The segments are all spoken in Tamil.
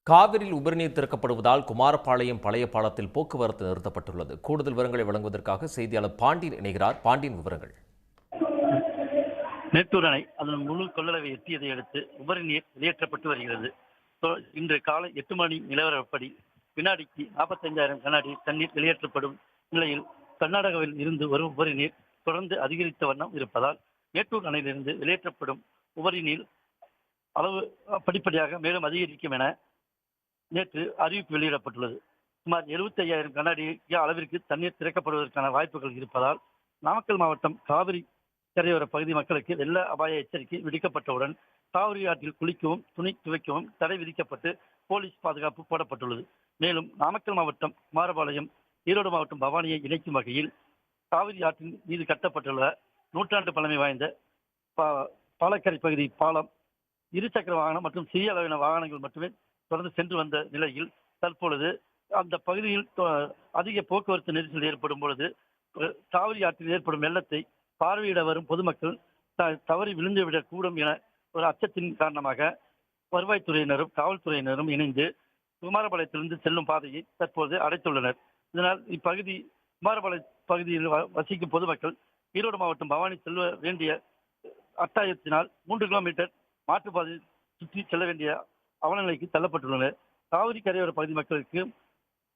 காவிரியில் உபரிநீர் திறக்கப்படுவதால் குமாரபாளையம் பழைய பாலத்தில் போக்குவரத்து நிறுத்தப்பட்டுள்ளது. கூடுதல் விவரங்களை வழங்குவதற்காக செய்தியாளர் பாண்டியன் இணைகிறார். பாண்டியன், விவரங்கள். மேட்டூர் அணை அதன் முழு கொள்ளளவை எட்டியதை அடுத்து உபரி நீர் வெளியேற்றப்பட்டு வருகிறது. இன்று காலை 8 மணி நிலவரப்படி வினாடிக்கு 45,000 கனஅடி தண்ணீர் வெளியேற்றப்படும் நிலையில் கர்நாடகாவில் இருந்து வரும் உபரி நீர் தொடர்ந்து அதிகரித்த வண்ணம் இருப்பதால் மேட்டூர் அணையிலிருந்து வெளியேற்றப்படும் உபரி நீர் அளவு படிப்படியாக மேலும் அதிகரிக்கும் என நேற்று அறிவிப்பு வெளியிடப்பட்டுள்ளது. சுமார் 75,000 கனஅடி அளவிற்கு தண்ணீர் திறக்கப்படுவதற்கான வாய்ப்புகள் இருப்பதால் நாமக்கல் மாவட்டம் காவிரி கரையோர பகுதி மக்களுக்கு வெள்ள அபாய எச்சரிக்கை விடுக்கப்பட்டவுடன் காவிரி ஆற்றில் குளிக்கவும் துணி துவைக்கவும் தடை விதிக்கப்பட்டு போலீஸ் பாதுகாப்பு போடப்பட்டுள்ளது. மேலும் நாமக்கல் மாவட்டம் குமாரபாளையம் ஈரோடு மாவட்டம் பவானியை இணைக்கும் வகையில் காவிரி ஆற்றின் மீது கட்டப்பட்டுள்ள நூற்றாண்டு பழமை வாய்ந்த பாலக்கரை பகுதி பாலம் இருசக்கர வாகனம் மற்றும் சிறிய அளவிலான வாகனங்கள் மட்டுமே தொடர்ந்து சென்று வந்த நிலையில் தற்பொழுது அந்த பகுதியில் அதிக போக்குவரத்து நெரிசல் ஏற்படும் பொழுது காவிரி ஆற்றில் ஏற்படும் வெள்ளத்தை பார்வையிட வரும் பொதுமக்கள் தவறி விழுந்துவிடக் கூடும் என ஒரு அச்சத்தின் காரணமாக வருவாய்த்துறையினரும் காவல்துறையினரும் இணைந்து குமாரபாளையத்திலிருந்து செல்லும் பாதையை தற்போது அடைத்துள்ளனர். இதனால் இப்பகுதி குமாரபாளைய பகுதியில் வசிக்கும் பொதுமக்கள் ஈரோடு மாவட்டம் பவானி செல்ல வேண்டிய அட்டாயத்தினால் 3 கிலோமீட்டர் மாற்றுப்பாதையில் சுற்றி செல்ல வேண்டிய அவலநிலைக்கு தள்ளப்பட்டுள்ளனர். காவிரி கரையோர பகுதி மக்களுக்கு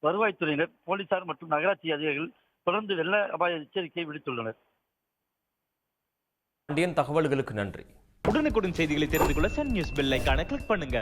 வருவாய்த்துறையினர், போலீசார் மற்றும் நகராட்சி அதிகாரிகள் தொடர்ந்து வெள்ள அபாய எச்சரிக்கை விடுத்துள்ளனர். தகவல்களுக்கு நன்றி. உடனுக்குடன் செய்திகளை தெரிந்து கொள்ள சன் நியூஸ் பெல் ஐகானை கிளிக் பண்ணுங்க.